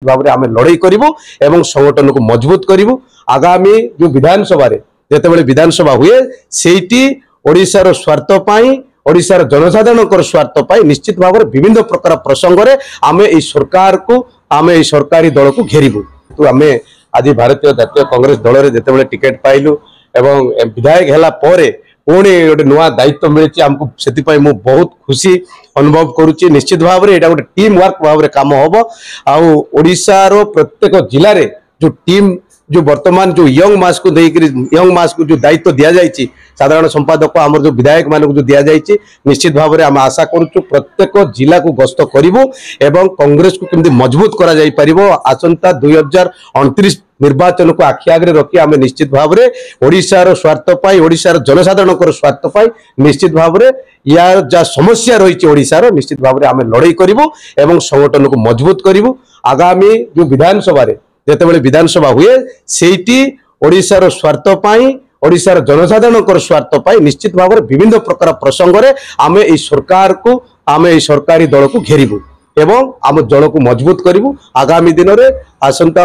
भाव में आम लड़ई करूँ एवं संगठन को मजबूत करूँ। आगामी जो विधानसभा जितेबाला विधानसभा हुए से ओडिशार स्वार्थ ओडिशार जनसाधारण स्वार्थ निश्चित भाव में विभिन्न प्रकार प्रसंग में आम ये सरकार को आम ये सरकारी दल को घेरू। तो आम आज भारतीय जातीय कांग्रेस दल में जितेबाला टिकेट पाइलु एवं विधायक है पुणी गोटे नुआ दायित्व मिली आमको से बहुत खुशी अनुभव करुच्ची। निश्चित भाव में यहाँ गोटे टीम वर्क भाव में कम हम आशार प्रत्येक जिले में जो टीम जो वर्तमान जो यंग मास को देकर यंग मास को जो दायित्व दि जाए साधारण संपादक आम जो विधायक मान जो दि जाए निश्चित भाव में आम आशा करुचु प्रत्येक जिला को गस्त करूँ एवं कांग्रेस को केमती मजबूत करा आसंता 2029 निर्वाचन को आखि आगे रखी आम निश्चित भाव में ओडिशार स्वार्थ ओडिशार जनसाधारण स्वार्थ निश्चित भाव में यार जहाँ समस्या रही ओडिशार निश्चित भाव में आम लड़ई करूँ एवं संगठन को मजबूत करूँ। आगामी जो विधानसभा जितेबाला विधानसभा हुए से ओडिशार स्वार्थ ओडिशार जनसाधारण स्वार्थ निश्चित भाव में विभिन्न प्रकार प्रसंग में आम ये सरकार को आम ये सरकारी दल को घेरू एवं आम दल को मजबूत करूँ। आगामी दिन में आसंता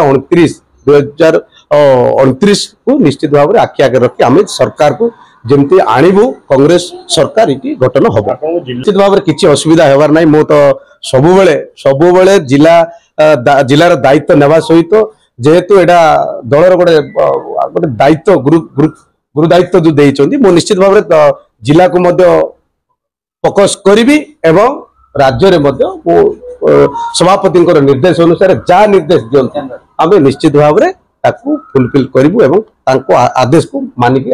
2029 को निश्चित भाव में आखि आगे रखी आम सरकार को जमती आणबू कांग्रेस सरकार ये गठन हम निश्चित भाव में किसी असुविधा होबार ना। मो तो सबुबले जिलार दायित्व नेवा सहित जेहेतु यहाँ दलर गोटे गोटे दायित्व गुरु दायित्व जो देइचंदी मो निश्चित भाव में जिला को फोकस करी एवं राज्य में सभापति निर्देश अनुसार जहाँ निर्देश दिखते आम निश्चित भाव में फुलफिल करूँ एवं आदेश को मानिक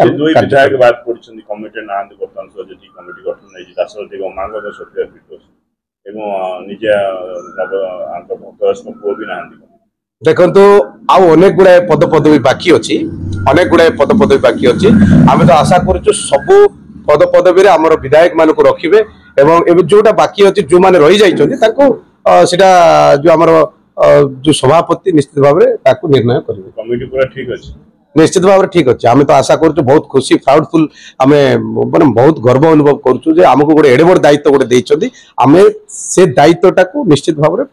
देखो आउ अनेक गुड़ाए पद पदवी बाकी अच्छी अनेक गुड़ाए पद पदवी बाकी अच्छी आम तो आशा करूँ सबू पद पदवी आमर विधायक मान को रखिए एवं जोटा बाकी अच्छी जो मैंने रही जाटा जो आमर जो सभापति निश्चित भाव में निर्णय करेंगे। निश्चित भाव में ठीक अच्छे आम तो आशा करूँ बहुत खुशी प्राउडफुल आम माने बहुत गर्व अनुभव करूँ आमको गोटे एडे बड़ दायित्व गोटे देइछंदी आम से दायित्वटा को निश्चित भाव में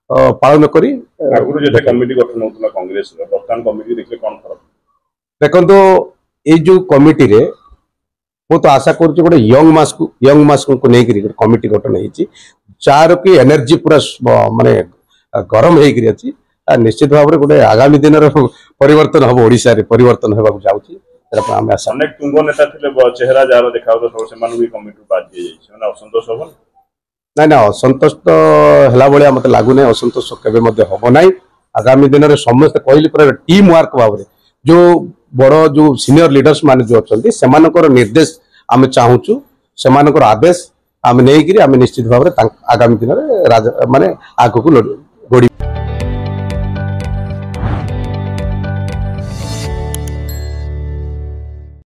पालन करी देखो ये जो कमिटी रे मो तो आशा करूँ गोटे यंग मास को लेकर कमिटी गठन होती जार की एनर्जी पूरा माने गरम होकर अच्छी निश्चित भाव में गोटे आगामी दिन परिवर्तन हम ओडिशा रे परिवर्तन होगा जाऊँगी ना असंतोष तो है भाया मत लगुना असंतोष केवे हम ना। आगामी दिन में समस्त कहली टीम वर्क भाव में जो बड़ जो सीनियर लीडर्स मान जो अच्छा से निर्देश आम चाहूँ से आदेश आम नहीं आम निश्चित भाव में आगामी दिन में माने आग को गोड़ी।